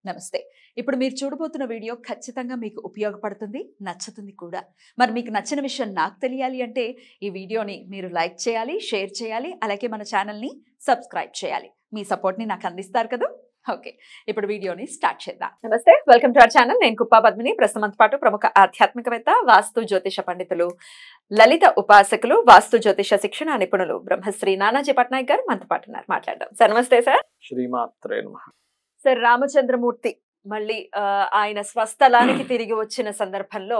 నమస్తే. ఇప్పుడు మీరు చూడబోతున్న వీడియో ఖచ్చితంగా మీకు ఉపయోగపడుతుంది, నచ్చుతుంది కూడా. మరి మీకు నచ్చిన విషయం నాకు తెలియాలి అంటే ఈ వీడియోని మీరు లైక్ చేయాలి, షేర్ చేయాలి, అలాగే మన ఛానల్‌ని సబ్స్క్రైబ్ చేయాలి. మీ సపోర్ట్‌ని నాకు అందిస్తారు కదా? ఓకే. ఇప్పుడు వీడియోని స్టార్ట్ చేద్దాం. నమస్తే, వెల్కమ్ టు అవర్ ఛానల్. నేను కుప్పా పద్మిని. ప్రస్తుతంతో పాటు ప్రముఖ ఆధ్యాత్మికవేత్త, వాస్తు జ్యోతిష పండితులు, లలిత ఉపాసకులు, వాస్తు జ్యోతిష శిక్షణ నిపుణులు బ్రహ్మశ్రీ నానాజీ పట్నాయక్ గారు మనతో పాటు ఉన్నారు. మాట్లాడదాం. సార్ నమస్తే సార్. శ్రీమాత్రే నమః. సార్, రామచంద్రమూర్తి మళ్ళీ ఆయన స్వస్థలానికి తిరిగి వచ్చిన సందర్భంలో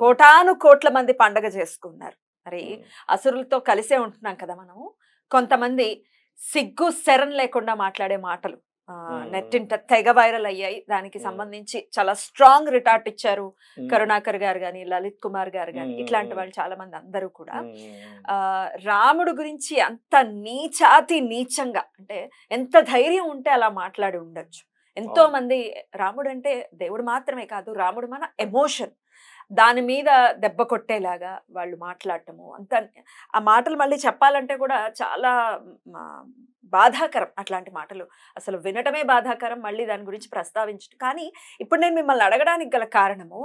కోటాను కోట్ల మంది పండగ చేసుకున్నారు. మరి అసురులతో కలిసే ఉంటున్నాం కదా మనము. కొంతమంది సిగ్గు శరం లేకుండా మాట్లాడే మాటలు నెట్టింట తెగ వైరల్ అయ్యాయి. దానికి సంబంధించి చాలా స్ట్రాంగ్ రిటార్ట్ ఇచ్చారు కరుణాకర్ గారు గాని, లలిత్ కుమార్ గారు గాని, ఇట్లాంటి వాళ్ళు చాలా మంది అందరూ కూడా. రాముడు గురించి అంత నీచాతి నీచంగా, అంటే ఎంత ధైర్యం ఉంటే అలా మాట్లాడి ఉండొచ్చు. ఎంతో మంది రాముడు అంటే దేవుడు మాత్రమే కాదు, రాముడు మన ఎమోషన్, దాని మీద దెబ్బ కొట్టేలాగా వాళ్ళు మాట్లాడటము, అంత ఆ మాటలు మళ్ళీ చెప్పాలంటే కూడా చాలా బాధాకరం. అట్లాంటి మాటలు అసలు వినటమే బాధాకరం, మళ్ళీ దాని గురించి ప్రస్తావించడం. కానీ ఇప్పుడు నేను మిమ్మల్ని అడగడానికి గల కారణము,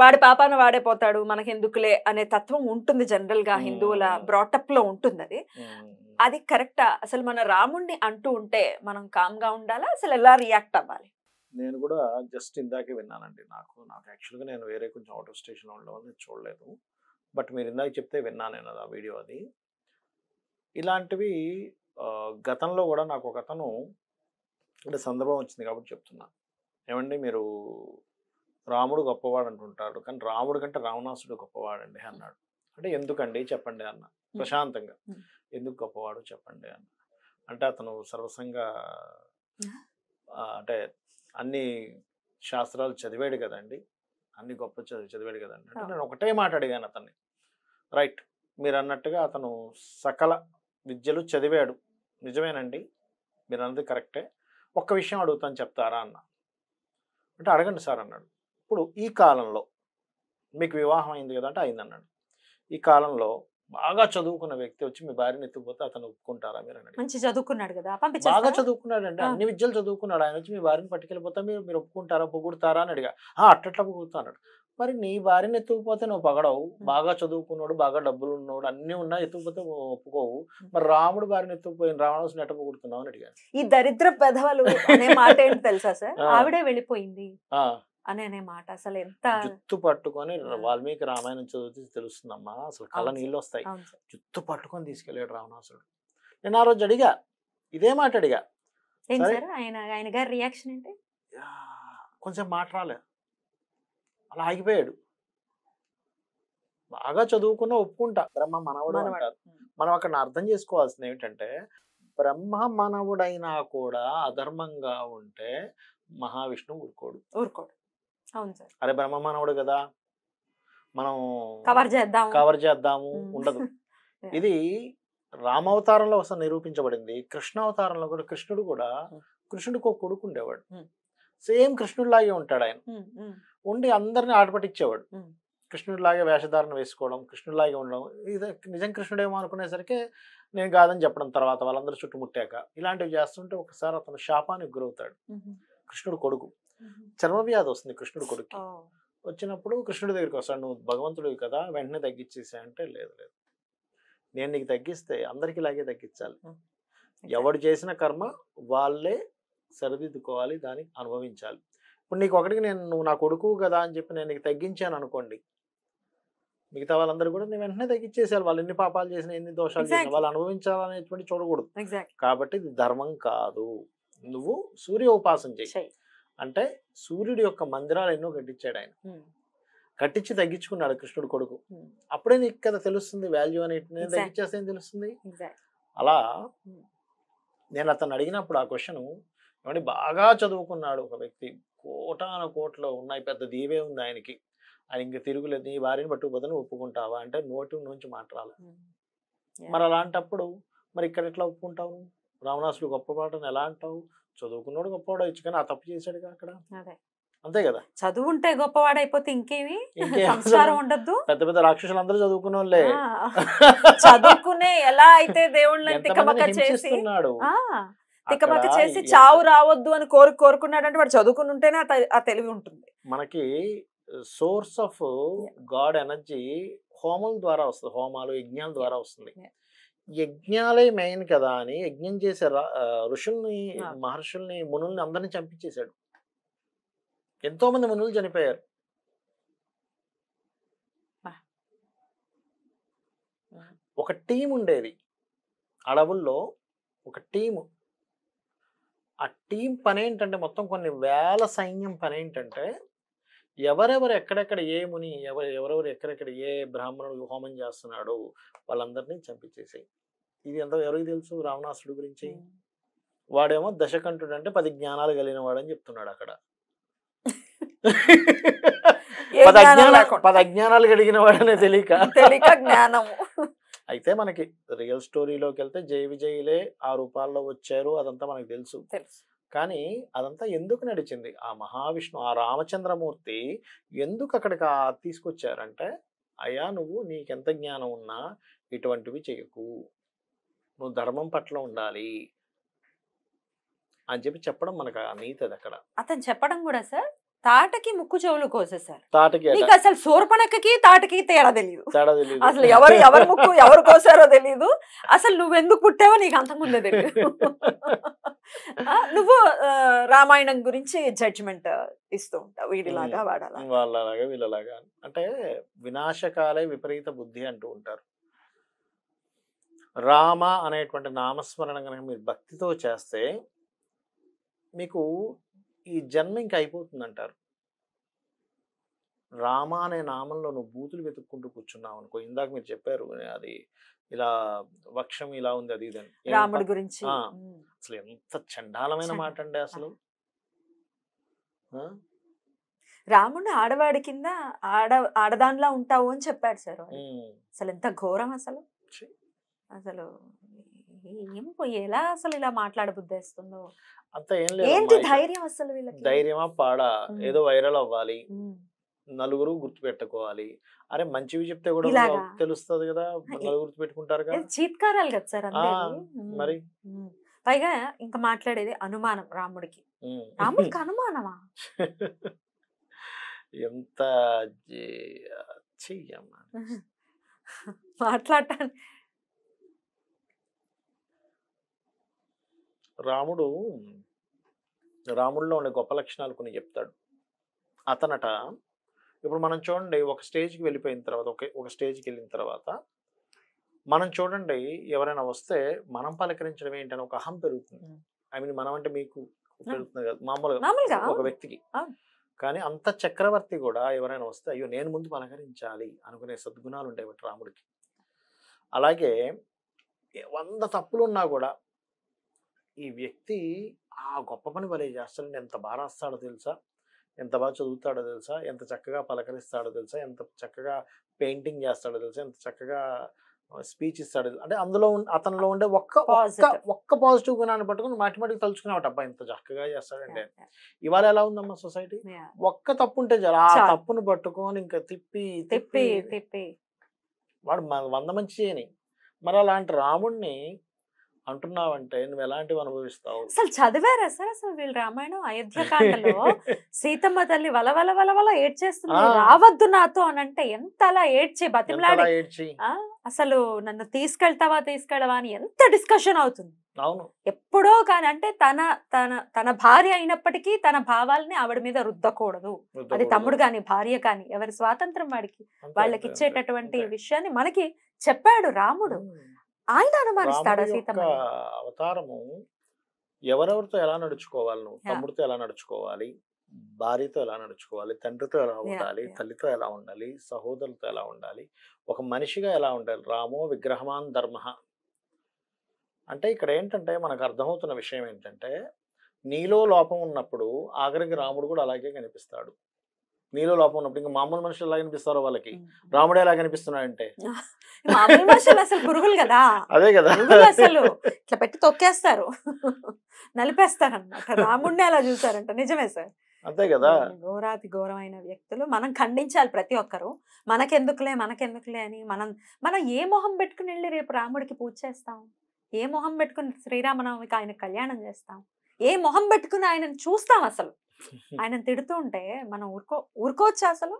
వాడి పాపాన వాడే పోతాడు, మనకెందుకులే అనే తత్వం ఉంటుంది జనరల్ గా, హిందువుల బ్రాటప్ లో ఉంటుంది. అది కరెక్టా? అసలు మన రాముణ్ణి అంటూ ఉంటే మనం కామ్ గా ఉండాలా? అసలు ఎలా రియాక్ట్ అవ్వాలి? నేను కూడా జస్ట్ ఇందాకే విన్నానండి. నాకు యాక్చువల్గా నేను వేరే కొంచెం అవుట్ ఆఫ్ స్టేషన్ ఉండడం వల్ల చూడలేదు. బట్ మీరు ఇందాక చెప్తే విన్నాను నేను ఆ వీడియో. అది ఇలాంటివి గతంలో కూడా నాకు ఒక అతను అంటే సందర్భం వచ్చింది కాబట్టి చెప్తున్నా. ఏమండి, మీరు రాముడు గొప్పవాడు అంటుంటాడు, కానీ రాముడు కంటే రావణాసుడు గొప్పవాడండి అన్నాడు. అంటే ఎందుకండి చెప్పండి అన్న, ప్రశాంతంగా. ఎందుకు గొప్పవాడు చెప్పండి అన్న. అంటే అతను సర్వసంగా అంటే అన్ని శాస్త్రాలు చదివాడు కదండి, అన్ని గొప్ప చదివాడు కదండి. అంటే నేను ఒకటే మాట అడిగాను అతన్ని. రైట్, మీరు అన్నట్టుగా అతను సకల విద్యలు చదివాడు, నిజమేనండి, మీరు అన్నది కరెక్టే. ఒక్క విషయం అడుగుతాను చెప్తారా అన్న. అంటే అడగండి సార్ అన్నాడు. ఇప్పుడు ఈ కాలంలో మీకు వివాహం అయింది కదా అంటే అయిందన్నాడు. ఈ కాలంలో బాగా చదువుకున్న వ్యక్తి వచ్చి మీ భార్యని ఎత్తుకుపోతే అతను ఒప్పుకుంటారా మీరు అన్నాడు. మంచి చదువుకున్నాడు కదా, బాగా చదువుకున్నాడు అండి, అన్ని విద్యలు చదువుకున్నాడు. ఆయన వచ్చి మీ భార్యని పట్టుకెళ్ళిపోతా మీరు ఒప్పుకుంటారా, పొగుడుతారా అని అడిగా. అట్లా పొగుడుతా అన్నాడు. మరి నీ భార్యని ఎత్తుకుపోతే నువ్వు పగడవు, బాగా చదువుకున్నాడు, బాగా డబ్బులు ఉన్నాడు, అన్ని ఉన్నా ఎత్తుకుపోతే ఒప్పుకోవు. మరి రాముడు భార్యని ఎత్తుకుపోయిన రావణాసుని ఎట్ట పొగుడుతున్నావు అని అడిగాను. ఈ దరిద్ర పెదవులు అనే మాట ఏంటి తెలుసా సార్? ఆవిడే వెళ్ళిపోయింది అనే మాట అసలు ఎంత జుత్తు పట్టుకొని వాల్మీకి రామాయణం చదివితే తెలుస్తుందమ్మా, అసలు కళ్ళ నీళ్ళు వస్తాయి. జుత్తు పట్టుకొని తీసుకెళ్ళాడు రావణాసుడు. నేను ఆ రోజు అడిగా, ఇదే మాట అడిగా. ఆయన గారి రియాక్షన్ ఏంటి? కొంచెం మాట రాలే, అలా ఆగిపోయాడు. బాగా చదువుకున్నా ఒప్పుకుంటా, బ్రహ్మ మనవుడు అంటారు. మనం అక్కడ అర్థం చేసుకోవాల్సింది ఏమిటంటే, బ్రహ్మ మనవుడైనా కూడా అధర్మంగా ఉంటే మహావిష్ణువు ఊరుకోడు. అవును సార్. అరే బ్రహ్మ మనవుడు కదా, మనం కవర్ చేద్దాము ఉండదు. ఇది రామావతారంలో ఒకసారి నిరూపించబడింది. కృష్ణావతారంలో కూడా కృష్ణుడికి ఒక కొడుకు ఉండేవాడు. సేమ్ కృష్ణుడిలాగే ఉంటాడు ఆయన. ఉండి అందరిని ఆటపట్టించేవాడు. కృష్ణుడిలాగే వేషధారణ వేసుకోవడం, కృష్ణుడిలాగే ఉండడం. ఇది నిజం కృష్ణుడేమో అనుకునేసరికి నేను కాదని చెప్పడం, తర్వాత వాళ్ళందరూ చుట్టుముట్టాక ఇలాంటివి చేస్తుంటే ఒకసారి అతను శాపానికి గురవుతాడు. కృష్ణుడు కొడుకు చర్మవ్యాధి వస్తుంది కృష్ణుడు కొడుకు. వచ్చినప్పుడు కృష్ణుడి దగ్గరికి వస్తాడు. నువ్వు భగవంతుడివి కదా, వెంటనే తగ్గించేసా అంటే, లేదు నేను నీకు తగ్గిస్తే అందరికి ఇలాగే తగ్గించాలి. ఎవడు చేసిన కర్మ వాళ్ళే సరిదిద్దుకోవాలి, దాన్ని అనుభవించాలి. ఇప్పుడు నీకు ఒకటికి నువ్వు నా కొడుకు కదా అని చెప్పి నేను నీకు తగ్గించాను అనుకోండి, మిగతా వాళ్ళందరూ కూడా నేను వెంటనే తగ్గించేసారు. వాళ్ళు ఎన్ని పాపాలు చేసినా, ఎన్ని దోషాలు చేసినా వాళ్ళు అనుభవించాలనేటువంటి చూడకూడదు. కాబట్టి ఇది ధర్మం కాదు. నువ్వు సూర్య ఉపాసన చేయి అంటే సూర్యుడి యొక్క మందిరాలు ఎన్నో కట్టించాడు ఆయన. కట్టించి తగ్గించుకున్నాడు కృష్ణుడు కొడుకు. అప్పుడే నీకు కదా తెలుస్తుంది వాల్యూ అనేది. నేను తగ్గించేస్తే ఏం తెలుస్తుంది? అలా నేను అతను అడిగినప్పుడు ఆ క్వశ్చన్, ఏమంటే బాగా చదువుకున్నాడు ఒక వ్యక్తి, కోటాను ఉన్నాయి, పెద్ద దీవే ఉంది ఆయనకి, ఆయన ఇంక తిరుగులేదు, నీ భార్యని పట్టుకుపోతే ఒప్పుకుంటావా అంటే నోటి నుంచి మాట్లాడాలి. మరి అలాంటప్పుడు మరి ఇక్కడ ఎట్లా ఒప్పుకుంటావు? రావణాసుడు గొప్పవాడని ఎలా అంటావు? చదువుకున్నాడు గొప్పవాడు అవచ్చు, కానీ ఆ తప్పు చేశాడు అక్కడ. అంతే కదా, చదువు ఉంటే గొప్పవాడైపోతే ఇంకేమి సంస్కారం ఉండదు. పెద్ద పెద్ద రాక్షసులు అందరూ చదువుకున్న వాళ్ళే. చదువుకునే ఎలా అయితే దేవుళ్ళని తికమక చేస్తున్నాడు. తికమక చేసి చావు రావద్దు అని కోరుకున్నాడంటే వాడు చదువుకుని ఉంటేనే ఆ తెలివి ఉంటుంది. మనకి సోర్స్ ఆఫ్ గాడ్ ఎనర్జీ హోమం ద్వారా వస్తుంది, హోమాలు యజ్ఞాల ద్వారా వస్తుంది. యజ్ఞాలే మెయిన్ కదా అని యజ్ఞం చేసే ఋషుల్ని, మహర్షుల్ని, మునుల్ని అందరినీ చంపించేశాడు. ఎంతో మంది మునులు చనిపోయారు. ఒక టీం ఉండేది అడవుల్లో, ఒక టీము. ఆ టీం పని ఏంటంటే మొత్తం కొన్ని వేల సైన్యం పని ఏంటంటే ఎవరెవరు ఎక్కడెక్కడ ఏ ముని ఎవరెవరు ఎక్కడెక్కడ ఏ బ్రాహ్మణుడు హోమం చేస్తున్నాడు వాళ్ళందరినీ చంపించేసాయి. ఇది ఎంత ఎవరికి తెలుసు రావణాసుడు గురించి? వాడేమో దశకంఠుడు అంటే 10 జ్ఞానాలు కలిగిన వాడు అని చెప్తున్నాడు అక్కడ. 10 అజ్ఞానాలు కలిగిన వాడనే తెలియక జ్ఞానం. అయితే మనకి రియల్ స్టోరీలోకి వెళ్తే జయ విజయులే ఆ రూపాల్లో వచ్చారు, అదంతా మనకు తెలుసు. కానీ అదంతా ఎందుకు నడిచింది? ఆ మహావిష్ణు, ఆ రామచంద్రమూర్తి ఎందుకు అక్కడికి తీసుకొచ్చారంటే, అయ్యా నువ్వు నీకెంత జ్ఞానం ఉన్నా ఇటువంటివి చెయ్యకు, నువ్వు ధర్మం పట్ల ఉండాలి అని చెప్పడం మనకు ఆ నీతి. అది అక్కడ అతను చెప్పడం కూడా సార్ తాటకి ముక్కు చెవులు కోసేసారు. తాటకి అసలు శూర్పణఖకి తాటకి తేడా తెలియదు. అసలు ఎవరు ముక్కు ఎవరు కోసారో తెలియదు. అసలు నువ్వెందుకు పుట్టావో నీకు అంతకుముందే తెలియదు. నువ్వు రామాయణం గురించి జడ్జిమెంట్ ఇస్తూ ఉంటావు, వీడిలాగా వాడాలా వాళ్ళలాగా వీళ్ళలాగా. అంటే వినాశకాలే విపరీత బుద్ధి అంటూ ఉంటారు. రామ అనేటువంటి నామస్మరణ కనుక మీరు భక్తితో చేస్తే మీకు ఈ జన్మ ఇంకా అయిపోతుంది అంటారు. రామ అనే నామంలో నువ్వు బూతులు వెతుక్కుంటూ కూర్చున్నావు అనుకో, ఇందాక మీరు చెప్పారు అది ఇలా వక్షం ఇలా ఉంది అది ఇది రాముడి గురించి. అసలు ఎంత చండాలమైన మాట అండి అసలు. రాముడిని ఆడవాడి కింద ఆడదానిలా ఉంటావు అని చెప్పాడు సార్. అసలు ఎంత ఘోరం అసలు. అసలు ఎలా అసలు ఇలా మాట్లాడబుద్దేస్తుందో అంత ఏం లేదు. ఏంటి ధైర్యం అసలు వీళ్ళకి? ధైర్యమా పాడా? ఏదో వైరల్ అవ్వాలి, నలుగురు గుర్తు పెట్టుకోవాలి. అరే మంచివి చెప్తే కూడా తెలుస్తుంది కదా, నలుగురు గుర్తు పెట్టుకుంటారు కదా. చీత్కారాలు కదా సార్ మరి. పైగా ఇంకా మాట్లాడేది అనుమానం రాముడికి. రాముడికి అనుమానమా? ఎంత మాట్లాడటానికి. రాముడిలో ఉండే గొప్ప లక్షణాలు కొన్ని చెప్తాడు అతనట. ఇప్పుడు మనం చూడండి, ఒక స్టేజ్కి వెళ్ళిపోయిన తర్వాత, ఒక స్టేజ్కి వెళ్ళిన తర్వాత మనం చూడండి, ఎవరైనా వస్తే మనం పలకరించడం ఏంటని ఒక అహం పెరుగుతుంది. ఐ మీన్ మనం అంటే మీకు పెరుగుతుంది కదా మామూలుగా ఒక వ్యక్తికి. కానీ అంత చక్రవర్తి కూడా ఎవరైనా వస్తే అయ్యో నేను ముందు పలకరించాలి అనుకునే సద్గుణాలు ఉండేవి రాముడికి. అలాగే 100 తప్పులు ఉన్నా కూడా ఈ వ్యక్తి ఆ గొప్ప పని భలే చేస్తాడు, ఎంత బాగా రాస్తాడో తెలుసా, ఎంత బాగా చదువుతాడో తెలుసా, ఎంత చక్కగా పలకరిస్తాడో తెలుసా, ఎంత చక్కగా పెయింటింగ్ చేస్తాడో తెలుసా, ఎంత చక్కగా స్పీచ్ ఇస్తాడు. అంటే అందులో అతనిలో ఉండే ఒక్క పాజిటివ్ గుణాన్ని పట్టుకుని మాటిమాటికి తలుచుకునేవాడు, అబ్బాయి ఇంత చక్కగా చేస్తాడంటే. ఇవాళ ఎలా ఉందమ్మా సొసైటీ? ఒక్క తప్పు ఉంటే చాలు, ఆ తప్పును పట్టుకొని ఇంకా తిప్పి తిప్పి తిప్పి వాడు 100 మంచి చేయని. మరి అలాంటి రాముడిని అంటున్నావంటే నువ్వు ఎలాంటివి అనుభవిస్తావు? అసలు చదివారా సార్ అసలు వీళ్ళు రామాయణం? అయోధ్యకాండలో సీతమ్మ తల్లి వలవల ఏడ్చేస్తుంది, రావద్దు నాతో అని అంటే ఎంత అలా ఏడ్చి బతిమలాడి అసలు నన్ను తీసుకెళ్తావా అని ఎంత డిస్కషన్ అవుతుంది. అవును, ఎప్పుడో కానీ అంటే తన భార్య అయినప్పటికీ తన భావాల్ని ఆవిడ మీద రుద్దకూడదు. అది తమ్ముడు కాని భార్య కాని ఎవరి స్వాతంత్రం వాళ్ళకి ఇచ్చేటటువంటి విషయాన్ని మనకి చెప్పాడు రాముడు. ఆయన అనుమానిస్తాడా సీతమ్మ? అవతారము ఎవరెవరితో ఎలా నడుచుకోవాలి, నువ్వు తమ్ముడితో ఎలా నడుచుకోవాలి, భార్యతో ఎలా నడుచుకోవాలి, తండ్రితో ఎలా ఉండాలి, తల్లితో ఎలా ఉండాలి, సహోదరులతో ఎలా ఉండాలి, ఒక మనిషిగా ఎలా ఉండాలి. రామో విగ్రహమాన్ ధర్మ అంటే ఇక్కడ ఏంటంటే మనకు అర్థమవుతున్న విషయం ఏంటంటే, నీలో లోపం ఉన్నప్పుడు ఆఖరికి రాముడు కూడా అలాగే కనిపిస్తాడు. నీలో లోపం ఉన్నప్పుడు ఇంకా మామూలు మనుషులు ఎలా కనిపిస్తారో వాళ్ళకి రాముడు ఎలా కనిపిస్తున్నాడంటే మామూలు మనుషులు అసలు పురుగులు కదా. అదే కదా, అసలు ఇట్లా పెట్టి తొక్కేస్తారు, నలిపేస్తారు అన్నమాట. రాముడిని అలా చూసారంట. నిజమే సార్, అంతే కదా. ఘోరాతి ఘోరమైన వ్యక్తులు మనం ఖండించాలి ప్రతి ఒక్కరు. మనకెందుకులే అని మనం ఏ మొహం పెట్టుకుని వెళ్ళి రేపు రాముడికి పూజ చేస్తాం? ఏ మొహం పెట్టుకుని శ్రీరామనవమికి ఆయన కళ్యాణం చేస్తాం? ఏ మొహం పెట్టుకుని ఆయనను చూస్తాం అసలు? ఆయనను తిడుతూ ఉంటే మనం ఊరుకోవచ్చా అసలు?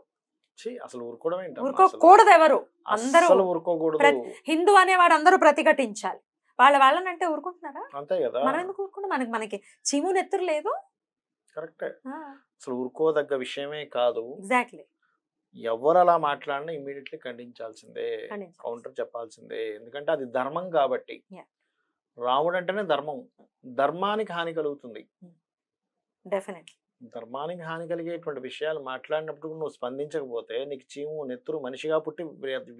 అసలు ఊరుకోవడం ఏంటమ్మా? ఊరుకోకూడదు ఎవరు, అందరూ అసలు ఊరుకోకూడదు. హిందూ అనేవాడు అందరూ ప్రతిఘటించాలి. వాళ్ళనంటే ఊరుకుంటున్నారా? అంతే కదా. మనం ఎందుకు ఊరుకుంటాం? మనకి చీము నెత్తురు లేదు. కరెక్టే. అసలు ఊరుకోదగ్గ విషయమే కాదు. ఎగ్జాక్ట్లీ. ఎవరు అలా మాట్లాడినా ఇమ్మీడియట్లీ ఖండించాల్సిందే, కౌంటర్ చెప్పాల్సిందే. ఎందుకంటే అది ధర్మం కాబట్టి. రాముడు అంటేనే ధర్మం. ధర్మానికి హాని కలుగుతుంది. డెఫినెట్లీ. ధర్మానికి హాని కలిగేటువంటి విషయాలు మాట్లాడినప్పుడు నువ్వు స్పందించకపోతే నీకు చీము నెత్తురు మనిషిగా పుట్టి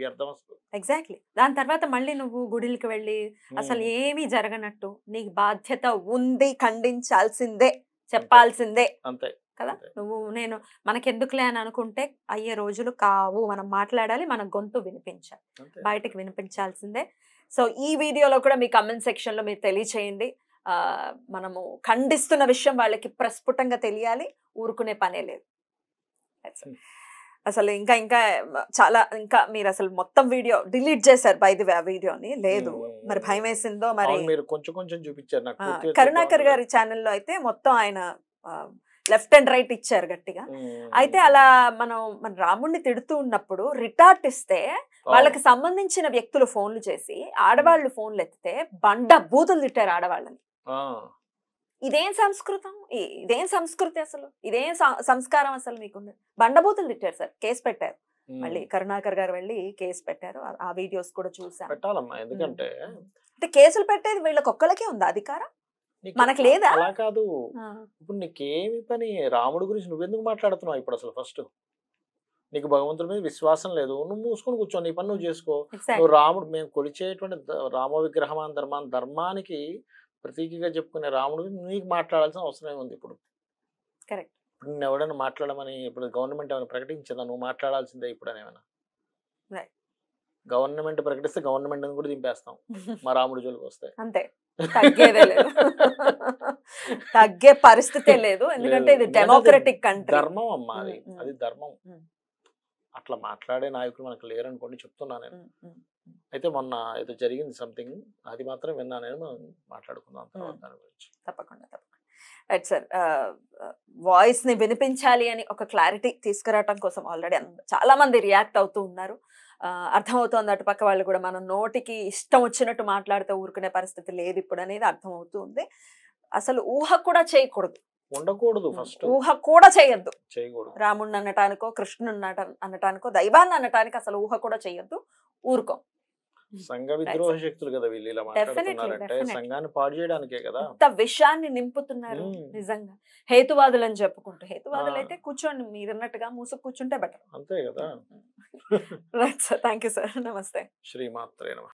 వ్యర్థం వస్తుంది. ఎగ్జాక్ట్లీ. దాని తర్వాత మళ్ళీ నువ్వు గుడికి వెళ్ళి అసలు ఏమీ జరగనట్టు నీకు బాధ్యత ఉంది, ఖండించాల్సిందే, చెప్పాల్సిందే. అంతే కదా. నువ్వు నేను మనకెందుకులే అని అనుకుంటే అయ్యే రోజులు కావు. మనం మాట్లాడాలి, మన గొంతు వినిపించాలి, బయటకు వినిపించాల్సిందే. సో ఈ వీడియోలో కూడా మీ కమెంట్ సెక్షన్ లో మీరు తెలియచేయండి. మనము ఖండిస్తున్న విషయం వాళ్ళకి ప్రస్ఫుటంగా తెలియాలి, ఊరుకునే పనే లేదు. అసలు ఇంకా ఇంకా చాలా ఇంకా మీరు అసలు మొత్తం వీడియో డిలీట్ చేశారు బై ది వే. ఆ వీడియోని లేదు, మరి భయం వేసిందో మరి. మీరు కొంచెం కొంచెం చూపించారు నాకు. కరుణాకర్ గారి ఛానల్లో అయితే మొత్తం ఆయన లెఫ్ట్ అండ్ రైట్ ఇచ్చారు గట్టిగా. అయితే అలా మన రాముడిని తిడుతూ ఉన్నప్పుడు రిటార్ట్ ఇస్తే వాళ్ళకి సంబంధించిన వ్యక్తులు ఫోన్లు చేసి ఆడవాళ్ళు ఫోన్లు ఎత్తితే బండ బూతులు తిట్టారు ఆడవాళ్ళని. ఇదేం సంస్కృతం, ఇదేం సంస్కృతి, అసలు ఇదేం సంస్కారం అసలు మీకుంది? బండబూతులు తిట్టారు సార్, కేసు పెట్టారు. మళ్ళీ కరుణాకర్ గారు వెళ్ళి కేసు పెట్టారు. ఆ వీడియోస్ కూడా చూసాను. పెట్టాలమ్మా, ఎందుకంటే కేసులు పెట్టేది వీళ్ళకి ఒక్కళ్ళకే ఉందా అధికారం? మనకు లేదా? అలా కాదు. ఇప్పుడు నీకేమి పని? రాముడి గురించి నువ్వెందుకు మాట్లాడుతున్నావు ఇప్పుడు? అసలు ఫస్ట్ నీకు భగవంతుడి మీద విశ్వాసం లేదు, నువ్వు మూసుకొని కూర్చో, నీ పని నువ్వు చేసుకో. నువ్వు రాముడు, మేము కొలిచేటువంటి రామ విగ్రహం ధర్మానికి ప్రతీకగా చెప్పుకునే రాముడు నీకు మాట్లాడాల్సిన అవసరం ఉంది ఇప్పుడు. కరెక్ట్. ఇప్పుడు నేను ఎవడైనా మాట్లాడమని ఇప్పుడు గవర్నమెంట్ ఏమైనా ప్రకటించిందా? నువ్వు మాట్లాడాల్సిందే ఇప్పుడు అని ఏమైనా? గవర్నమెంట్ ప్రకటిస్తే గవర్నమెంట్ కూడా దింపేస్తాం మా రాముడి జోలికి వస్తే. అంతే, తగ్గే పరిస్థితే లేదు. ఎందుకంటే ఇది డెమోక్రటిక్ కంట్రీ. ధర్మం అమ్మా, అది ధర్మం. అట్లా మాట్లాడే నాయకులు మనకు లేరనుకోండి, చెప్తున్నా నేను. అయితే మొన్న ఏదో జరిగింది సంథింగ్, అది మాత్రం విన్నా నేను. మాట్లాడుకుందాం తర్వాత దాని గురించి. తప్పకుండా తప్పకుండా. రైట్ సార్, వాయిస్ ని వినిపించాలి అని ఒక క్లారిటీ తీసుకురావటం కోసం ఆల్రెడీ చాలా మంది రియాక్ట్ అవుతూ ఉన్నారు. అర్థమవుతోంది అటు పక్క వాళ్ళు కూడా, మనం నోటికి ఇష్టం వచ్చినట్టు మాట్లాడితే ఊరుకునే పరిస్థితి లేదు ఇప్పుడు అనేది అర్థమవుతూ ఉంది. అసలు ఊహ కూడా చేయకూడదు, ఉండకూడదు. ఫస్ట్ ఊహ కూడా చేయొద్దు. చేయకూడదు. రాముడిని అనటానికో, కృష్ణుని అనటానికో, దైవాన్ని అనటానికి అసలు ఊహ కూడా చేయొద్దు. ఊరుకో. సంఘ విద్రోహ శక్తులు కదా వీళ్ళు ఇలా మాట్లాడుతున్నారంటే, సంఘాన్ని పాడు చేయడానికే కదా. ఇంత విషయాన్ని నింపుతున్నారు నిజంగా. హేతువాదులు అని చెప్పుకుంటూ, హేతువాదులు అయితే కూర్చోండి, మీరన్నట్టుగా మూసు కూర్చుంటే బెటర్. అంతే కదా. Right sir, thank you sir, నమస్తే. శ్రీమాత్రే నమః.